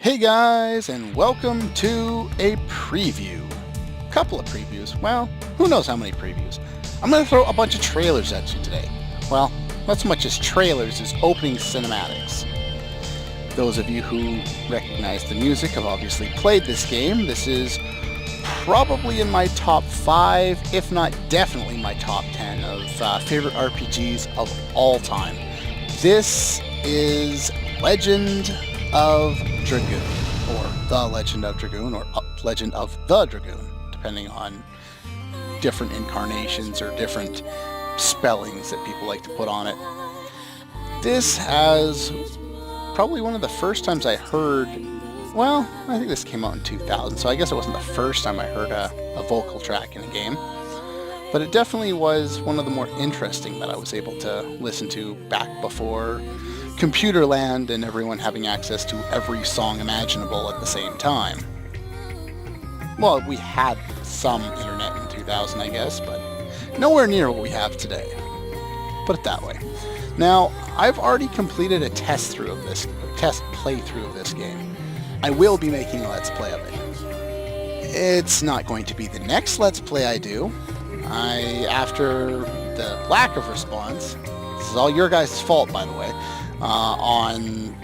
Hey guys, and welcome to a preview. Couple of previews. Well, who knows how many previews. I'm going to throw a bunch of trailers at you today. Well, not so much as trailers as opening cinematics. Those of you who recognize the music have obviously played this game. This is probably in my top 5, if not definitely my top 10 of favorite RPGs of all time. This is Legend of Dragoon, or The Legend of Dragoon, or Legend of the Dragoon, depending on different incarnations or different spellings that people like to put on it. This has probably one of the first times I heard, well, I think this came out in 2000, so I guess it wasn't the first time I heard a vocal track in a game, but it definitely was one of the more interesting that I was able to listen to back before Computerland and everyone having access to every song imaginable at the same time. Well, we had some internet in 2000, I guess, but nowhere near what we have today. Put it that way. Now, I've already completed a test playthrough of this game. I will be making a Let's Play of it. It's not going to be the next Let's Play I do. After the lack of response, this is all your guys' fault, by the way, on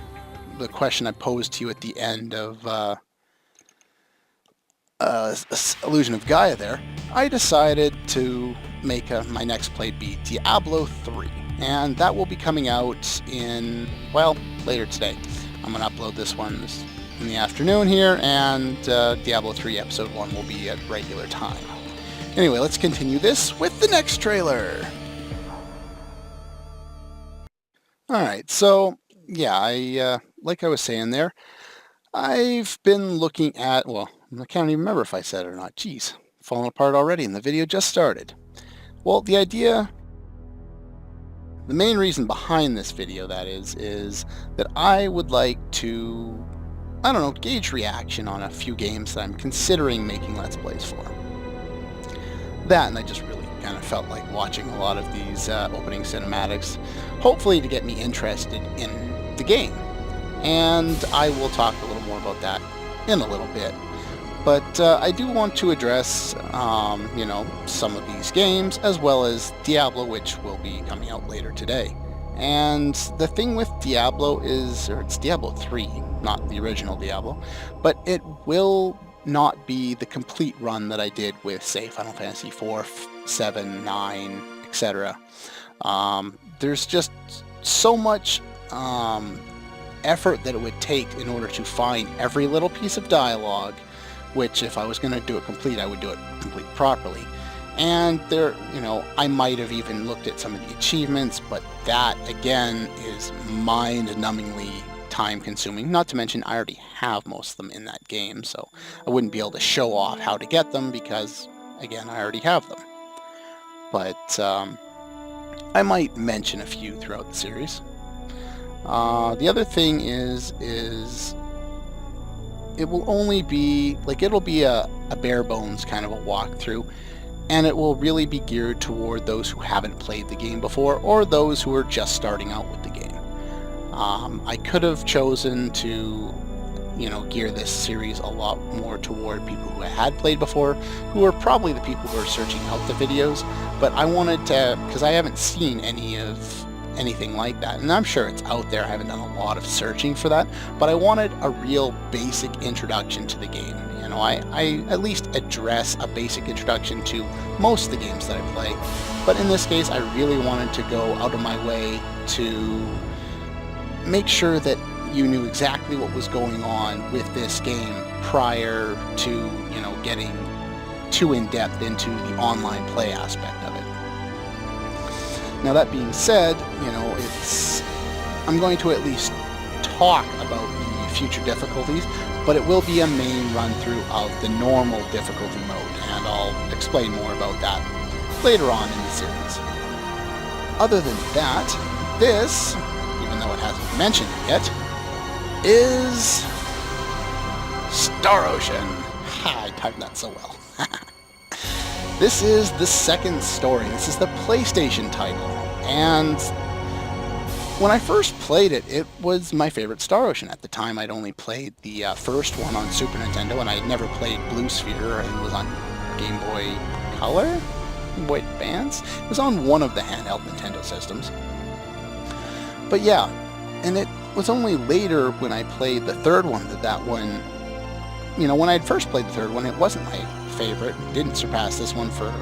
the question I posed to you at the end of Illusion of Gaia there, I decided to make my next play be Diablo 3. And that will be coming out in, well, later today. I'm going to upload this one in the afternoon here, and Diablo 3 Episode 1 will be at regular time. Anyway, let's continue this with the next trailer. Alright, so, yeah, like I was saying there, I've been looking at, well, I can't even remember if I said it or not. Jeez, falling apart already, and the video just started. Well, the main reason behind this video, that is that I would like to, I don't know, gauge reaction on a few games that I'm considering making Let's Plays for. That, and I just really kind of felt like watching a lot of these opening cinematics, hopefully to get me interested in the game. And I will talk a little more about that in a little bit. But I do want to address, some of these games, as well as Diablo, which will be coming out later today. And the thing with Diablo is, or it's Diablo 3, not the original Diablo, but it will not be the complete run that I did with, say, Final Fantasy 4, 7, 9, etc. There's just so much effort that it would take in order to find every little piece of dialogue, which if I was going to do it complete, I would do it complete properly. And there, I might have even looked at some of the achievements, but that, again, is mind-numbingly time-consuming. Not to mention, I already have most of them in that game, so I wouldn't be able to show off how to get them because, again, I already have them. But I might mention a few throughout the series. The other thing is it will only be, it'll be a bare bones kind of a walkthrough, and it will really be geared toward those who haven't played the game before, or those who are just starting out with the game. I could have chosen to, gear this series a lot more toward people who had played before, who are probably the people who are searching out the videos, but I wanted to, because I haven't seen anything like that, and I'm sure it's out there. I haven't done a lot of searching for that, but I wanted a real basic introduction to the game. I at least address a basic introduction to most of the games that I play, but in this case I really wanted to go out of my way to make sure that you knew exactly what was going on with this game prior to, getting too in-depth into the online play aspect of it. Now that being said, I'm going to at least talk about the future difficulties, but it will be a main run-through of the normal difficulty mode, and I'll explain more about that later on in the series. Other than that, this, even though it hasn't mentioned it yet, is Star Ocean. Ha, I timed that so well. This is the second story. This is the PlayStation title, and When I first played it, it was my favorite Star Ocean. At the time, I'd only played the first one on Super Nintendo, and I had never played Blue Sphere, and it was on Game Boy Color? Game Boy Advance? It was on one of the handheld Nintendo systems. But yeah, and it was only later when I played the third one that one, you know, when I had first played the third one, it wasn't my favorite. It didn't surpass this one for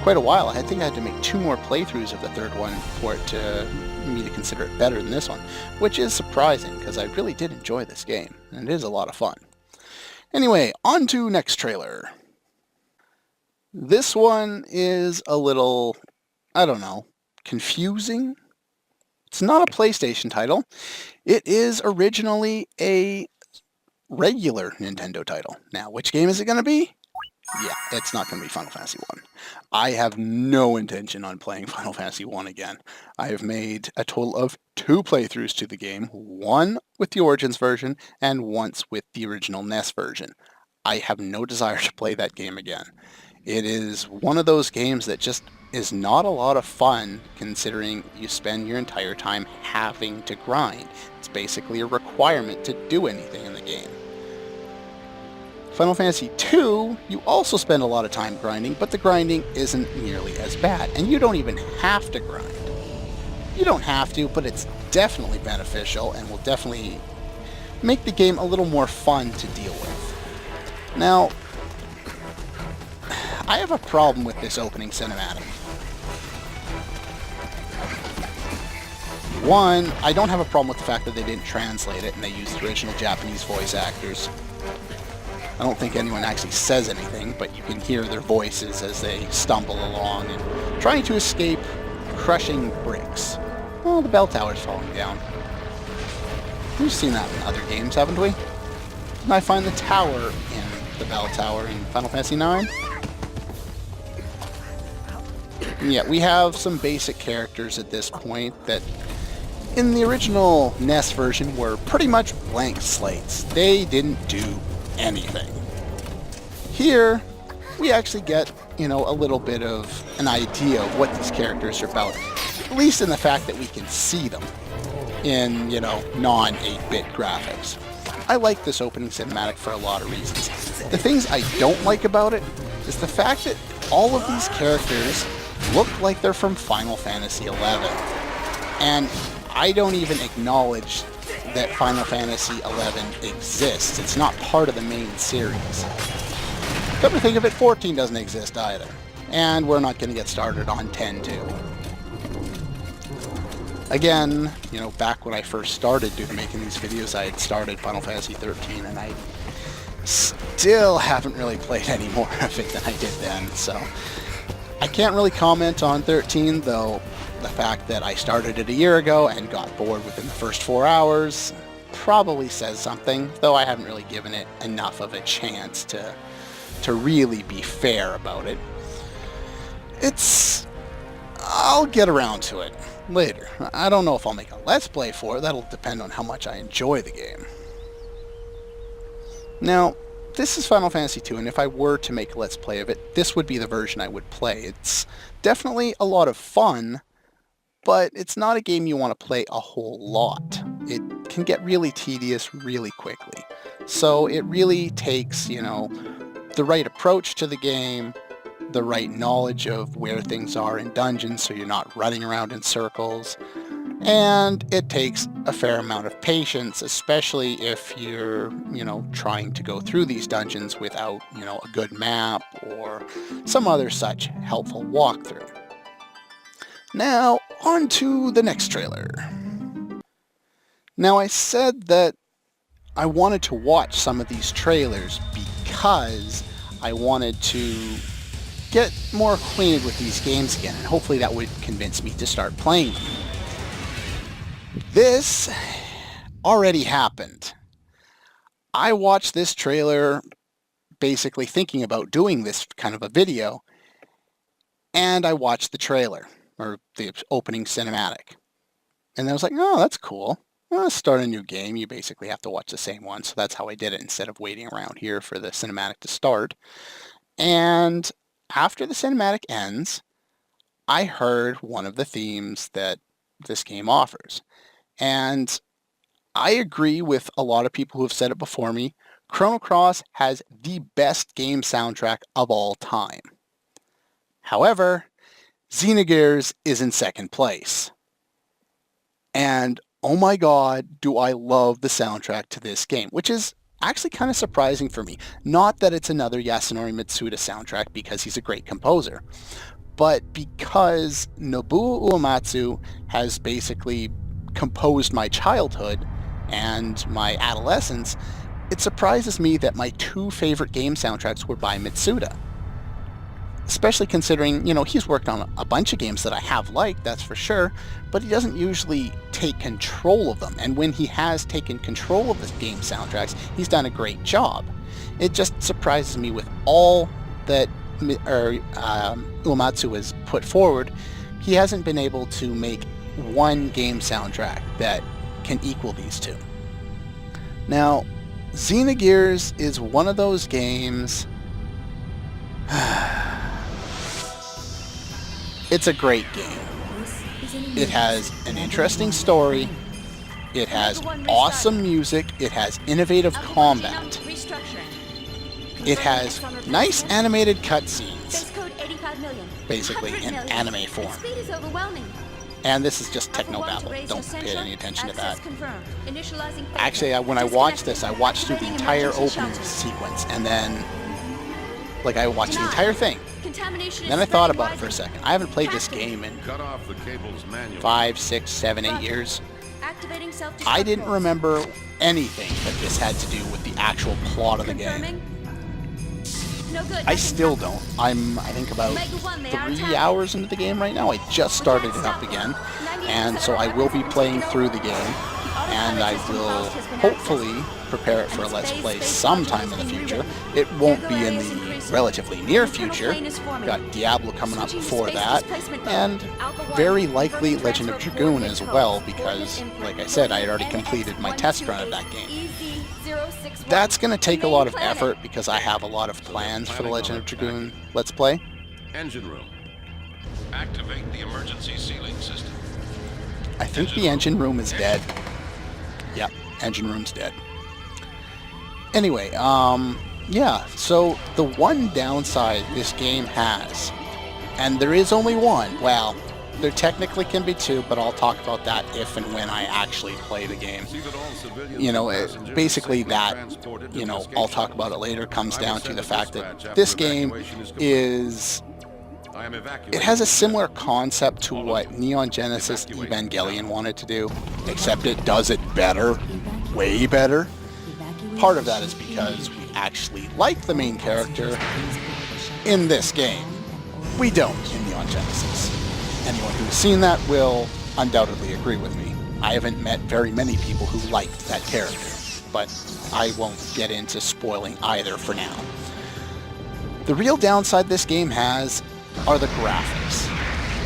quite a while. I think I had to make 2 more playthroughs of the third one for it to me to consider it better than this one, which is surprising because I really did enjoy this game, and it is a lot of fun. Anyway, on to next trailer. This one is a little, I don't know, confusing. It's not a PlayStation title. It is originally a regular Nintendo title. Now, which game is it going to be? Yeah, it's not going to be Final Fantasy 1. I have no intention on playing Final Fantasy 1 again. I have made a total of 2 playthroughs to the game, one with the Origins version and once with the original NES version. I have no desire to play that game again. It is one of those games that just is not a lot of fun considering you spend your entire time having to grind. It's basically a requirement to do anything in the game. Final Fantasy II, you also spend a lot of time grinding, but the grinding isn't nearly as bad, and you don't even have to grind. You don't have to, but it's definitely beneficial and will definitely make the game a little more fun to deal with. Now, I have a problem with this opening cinematic. One, I don't have a problem with the fact that they didn't translate it and they used the original Japanese voice actors. I don't think anyone actually says anything, but you can hear their voices as they stumble along and trying to escape crushing bricks. Oh, the bell tower's falling down. We've seen that in other games, haven't we? Didn't I find the tower in the bell tower in Final Fantasy IX? And yeah, we have some basic characters at this point that in the original NES version were pretty much blank slates. They didn't do anything. Here, we actually get, you know, a little bit of an idea of what these characters are about, at least in the fact that we can see them in, you know, non-8-bit graphics. I like this opening cinematic for a lot of reasons. The things I don't like about it is the fact that all of these characters look like they're from Final Fantasy XI, and I don't even acknowledge that Final Fantasy XI exists. It's not part of the main series. Come to think of it, 14 doesn't exist either. And we're not going to get started on 10 too. Again, you know, back when I first started making these videos, I had started Final Fantasy 13, and I still haven't really played any more of it than I did then, so I can't really comment on 13, though the fact that I started it a year ago and got bored within the first 4 hours probably says something, though I haven't really given it enough of a chance to really be fair about it. I'll get around to it later. I don't know if I'll make a Let's Play for it. That'll depend on how much I enjoy the game. Now, this is Final Fantasy II, and if I were to make a Let's Play of it, this would be the version I would play. It's definitely a lot of fun, but it's not a game you want to play a whole lot. It can get really tedious really quickly. So it really takes, you know, the right approach to the game, the right knowledge of where things are in dungeons so you're not running around in circles, and it takes a fair amount of patience, especially if you're, you know, trying to go through these dungeons without, you know, a good map or some other such helpful walkthrough. Now, on to the next trailer. Now, I said that I wanted to watch some of these trailers because I wanted to get more acquainted with these games again, and hopefully that would convince me to start playing them. This already happened. I watched this trailer basically thinking about doing this kind of a video, and I watched the trailer, or the opening cinematic. And I was like, oh, that's cool. Well, start a new game. You basically have to watch the same one, so that's how I did it instead of waiting around here for the cinematic to start. And after the cinematic ends, I heard one of the themes that this game offers. And I agree with a lot of people who have said it before me. Chrono Cross has the best game soundtrack of all time. However, Xenogears is in second place. And oh my god, do I love the soundtrack to this game, which is actually kind of surprising for me. Not that it's another Yasunori Mitsuda soundtrack because he's a great composer, but because Nobuo Uematsu has basically composed my childhood and my adolescence, it surprises me that my two favorite game soundtracks were by Mitsuda. Especially considering, he's worked on a bunch of games that I have liked, that's for sure, but he doesn't usually take control of them. And when he has taken control of the game soundtracks, he's done a great job. It just surprises me with all that Uematsu has put forward, he hasn't been able to make one game soundtrack that can equal these two. Now, Xenogears is one of those games. It's a great game. It has an interesting story. It has awesome music. It has innovative combat. It has nice animated cutscenes, basically in anime form. And this is just technobabble. Don't pay any attention to that. Actually, when I watched this, I watched through the entire opening sequence, and then, I watched the entire thing. Then I thought about it for a second. I haven't played this game in 5, 6, 7, 8 years. I didn't remember anything that this had to do with the actual plot of the game. I still don't. I think about 3 hours into the game right now. I just started it up again, and so I will be playing through the game, and I will hopefully prepare it for a Let's Play sometime in the future. It won't be in the relatively near future. Got Diablo coming up before that, and very likely Legend of Dragoon as well, because, like I said, I had already completed my test run of that game. That's going to take a lot of effort because I have a lot of plans for the Legend of Dragoon Let's Play. Engine room. Activate the emergency sealing system. I think the engine room is dead. Yep, engine room's dead. Anyway, yeah, so the one downside this game has, and there is only one, well, there technically can be two, but I'll talk about that if and when I actually play the game. Basically that, I'll talk about it later, comes down to the fact that this game is, it has a similar concept to what Neon Genesis Evangelion wanted to do, except it does it better, way better. Part of that is because we actually like the main character in this game. We don't in Neon Genesis. Anyone who's seen that will undoubtedly agree with me. I haven't met very many people who liked that character, but I won't get into spoiling either for now. The real downside this game has are the graphics.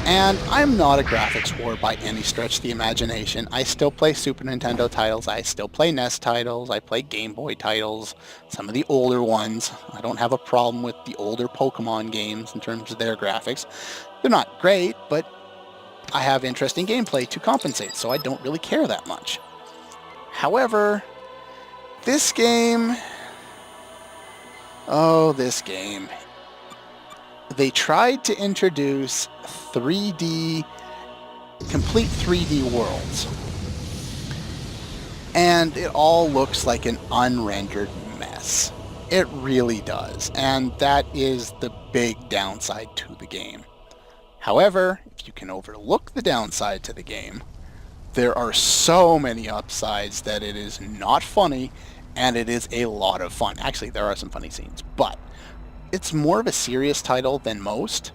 And I'm not a graphics whore by any stretch of the imagination. I still play Super Nintendo titles, I still play NES titles, I play Game Boy titles, some of the older ones. I don't have a problem with the older Pokemon games in terms of their graphics. They're not great, but I have interesting gameplay to compensate, so I don't really care that much. However, this game... Oh, this game. They tried to introduce 3D, complete 3D worlds. And it all looks like an unrendered mess. It really does. And that is the big downside to the game. However, if you can overlook the downside to the game, there are so many upsides that it is not funny, and it is a lot of fun. Actually, there are some funny scenes, but it's more of a serious title than most,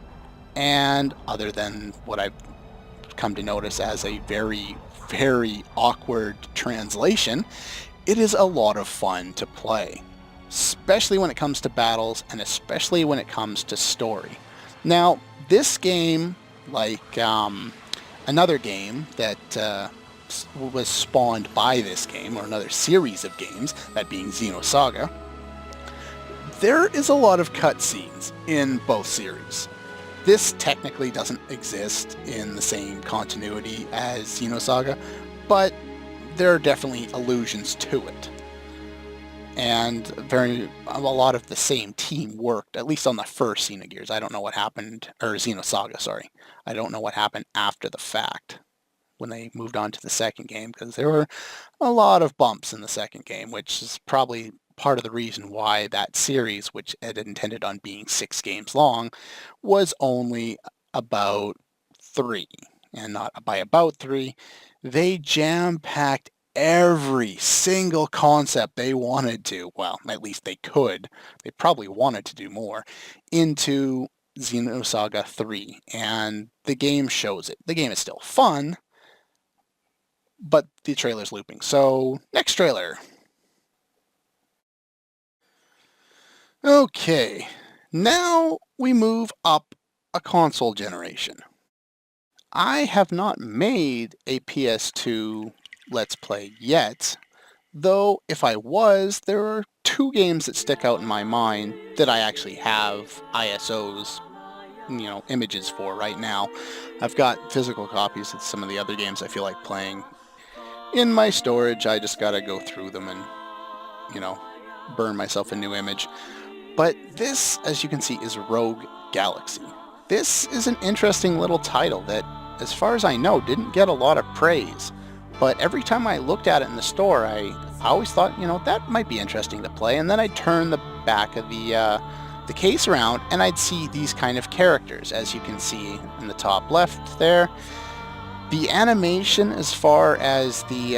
and other than what I've come to notice as a very, very awkward translation, it is a lot of fun to play, especially when it comes to battles, and especially when it comes to story. Now, this game, like another game that was spawned by this game, or another series of games, that being Xenosaga, there is a lot of cutscenes in both series. This technically doesn't exist in the same continuity as Xenosaga, but there are definitely allusions to it. And a lot of the same team worked, at least on the first Xenogears. I don't know what happened, or Xenosaga, sorry. I don't know what happened after the fact when they moved on to the second game, because there were a lot of bumps in the second game, which is probably part of the reason why that series, which had intended on being 6 games long, was only about 3. And not by about 3, they jam-packed every single concept they wanted to, well, at least they could, they probably wanted to do more, into Xenosaga 3, and the game shows it. The game is still fun, but the trailer's looping. So, next trailer. Okay, now we move up a console generation. I have not made a PS2 Let's Play yet, though if I was, there are 2 games that stick out in my mind that I actually have ISOs, images for right now. I've got physical copies of some of the other games I feel like playing in my storage. I just gotta go through them and, burn myself a new image. But this, as you can see, is Rogue Galaxy. This is an interesting little title that, as far as I know, didn't get a lot of praise. But every time I looked at it in the store, I always thought, that might be interesting to play. And then I'd turn the back of the case around and I'd see these kind of characters, as you can see in the top left there. The animation, as far as the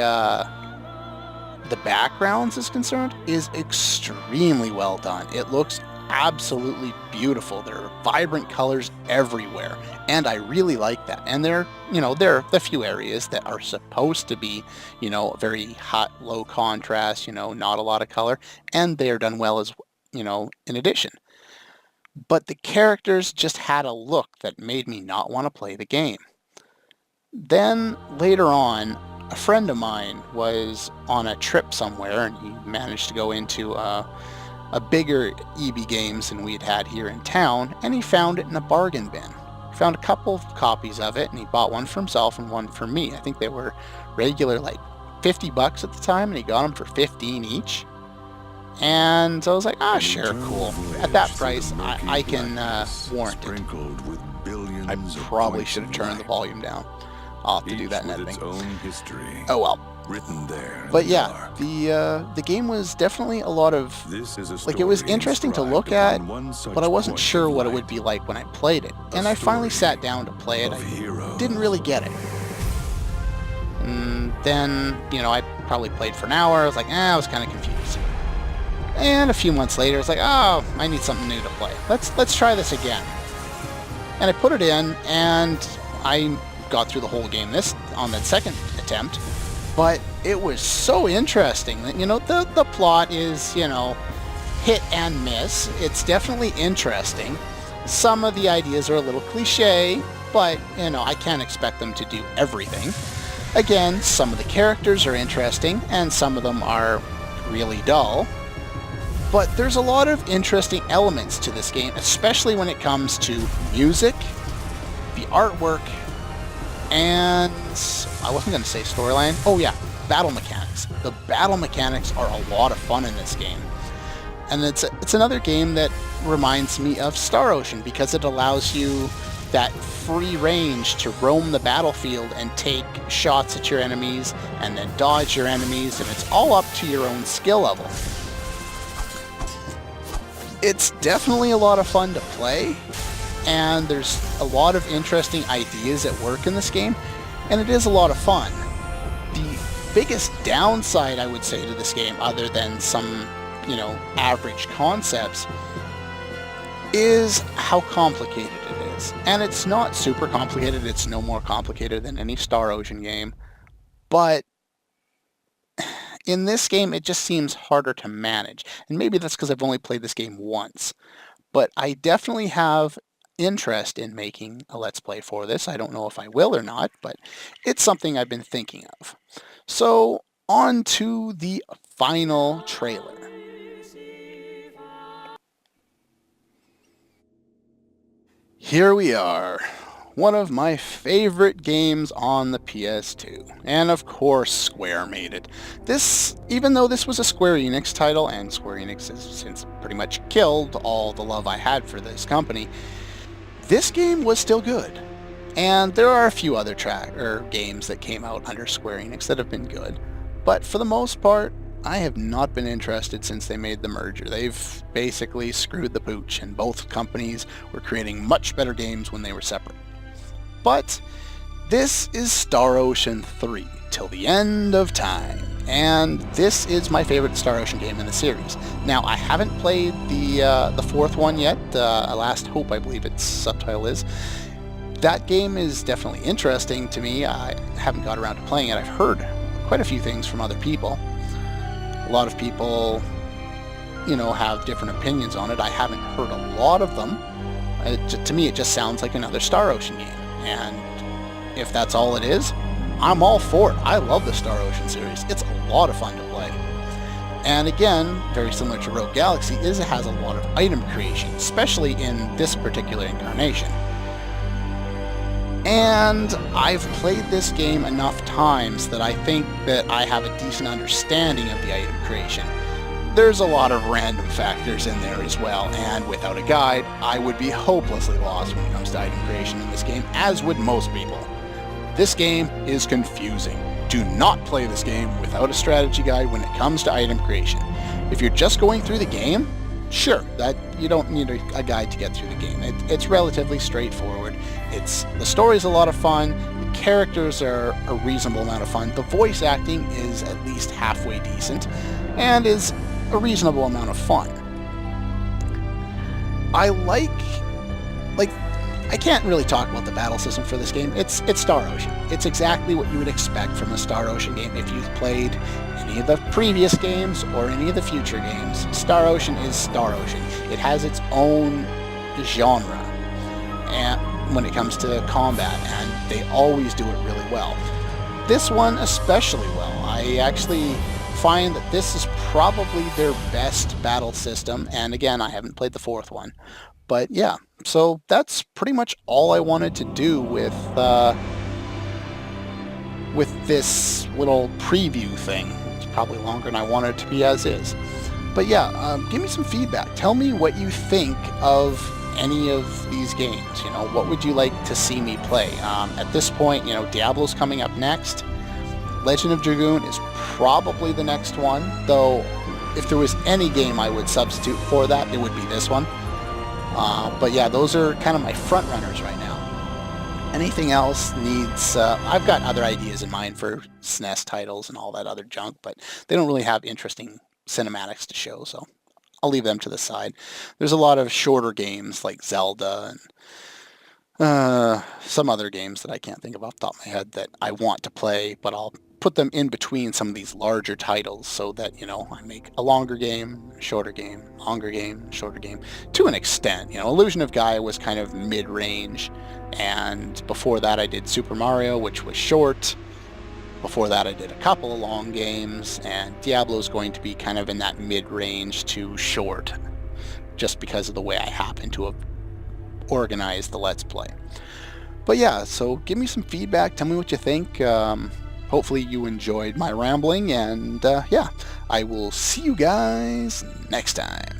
backgrounds is concerned, is extremely well done. It looks absolutely beautiful. There are vibrant colors everywhere, and I really like that. And there are the few areas that are supposed to be, very hot, low contrast, not a lot of color, and they are done well as, in addition. But the characters just had a look that made me not want to play the game. Then later on, a friend of mine was on a trip somewhere, and he managed to go into a bigger EB Games than we had here in town, and he found it in a bargain bin. He found a couple of copies of it, and he bought one for himself and one for me. I think they were regular, like $50 at the time, and he got them for 15 each. And so I was like, sure, cool. At that price, I can warrant it. I probably should have turned the volume down. I'll have to do that in editing. Oh well. But yeah, the game was definitely a lot of, it was interesting to look at, but I wasn't sure what it would be like when I played it. And I finally sat down to play it. I didn't really get it. And then, I probably played for an hour. I was like, I was kind of confused. And a few months later, I was like, I need something new to play. Let's try this again. And I put it in, and I got through the whole game on that second attempt. But it was so interesting that, the plot is, hit and miss. It's definitely interesting. Some of the ideas are a little cliche, but, I can't expect them to do everything. Again, some of the characters are interesting, and some of them are really dull. But there's a lot of interesting elements to this game, especially when it comes to music, the artwork, and I wasn't going to say storyline. Oh yeah, battle mechanics. The battle mechanics are a lot of fun in this game. And it's another game that reminds me of Star Ocean, because it allows you that free range to roam the battlefield and take shots at your enemies and then dodge your enemies, and it's all up to your own skill level. It's definitely a lot of fun to play, and there's a lot of interesting ideas at work in this game, and it is a lot of fun. The biggest downside, I would say, to this game, other than some, average concepts, is how complicated it is. And it's not super complicated. It's no more complicated than any Star Ocean game, but in this game, it just seems harder to manage. And maybe that's because I've only played this game once. But I definitely have interest in making a Let's Play for this. I don't know if I will or not, but it's something I've been thinking of. So, on to the final trailer. Here we are. one of my favorite games on the PS2. And of course, Square made it. This, even though this was a Square Enix title, and Square Enix has since pretty much killed all the love I had for this company, this game was still good. And there are a few other games that came out under Square Enix that have been good. But for the most part, I have not been interested since they made the merger. They've basically screwed the pooch, and both companies were creating much better games when they were separate. But this is Star Ocean 3, Till the End of Time, and this is my favorite Star Ocean game in the series. Now, I haven't played the fourth one yet, Last Hope, I believe its subtitle is. That game is definitely interesting to me. I haven't got around to playing it. I've heard quite a few things from other people. A lot of people, have different opinions on it. I haven't heard a lot of them. To me, it just sounds like another Star Ocean game. And if that's all it is, I'm all for it. I love the Star Ocean series. It's a lot of fun to play. And again, very similar to Rogue Galaxy, it has a lot of item creation, especially in this particular incarnation. And I've played this game enough times that I think that I have a decent understanding of the item creation. There's a lot of random factors in there as well, and without a guide, I would be hopelessly lost when it comes to item creation in this game, as would most people. This game is confusing. Do not play this game without a strategy guide when it comes to item creation. If you're just going through the game, sure, that you don't need a guide to get through the game. It's relatively straightforward. The story's a lot of fun, the characters are a reasonable amount of fun, the voice acting is at least halfway decent, and is a reasonable amount of fun. I can't really talk about the battle system for this game. It's Star Ocean. It's exactly what you would expect from a Star Ocean game if you've played any of the previous games or any of the future games. Star Ocean is Star Ocean. It has its own genre and when it comes to combat, and they always do it really well. This one especially well. I actually find that this is probably their best battle system, and again, I haven't played the fourth one. But yeah, so that's pretty much all I wanted to do with this little preview thing. It's probably longer than I wanted it to be as is. But yeah, give me some feedback. Tell me what you think of any of these games. What would you like to see me play? At this point, Diablo's coming up next. Legend of Dragoon is probably the next one, though if there was any game I would substitute for that, it would be this one. But yeah, those are kind of my front runners right now. Anything else needs... I've got other ideas in mind for SNES titles and all that other junk, but they don't really have interesting cinematics to show, so I'll leave them to the side. There's a lot of shorter games like Zelda and some other games that I can't think of off the top of my head that I want to play, but I'll put them in between some of these larger titles so that, I make a longer game, shorter game, longer game, shorter game, to an extent. Illusion of Gaia was kind of mid-range, and before that I did Super Mario, which was short. Before that I did a couple of long games, and Diablo's going to be kind of in that mid-range to short, just because of the way I happen to have organized the Let's Play. But yeah, so give me some feedback, tell me what you think. Hopefully you enjoyed my rambling, and yeah, I will see you guys next time.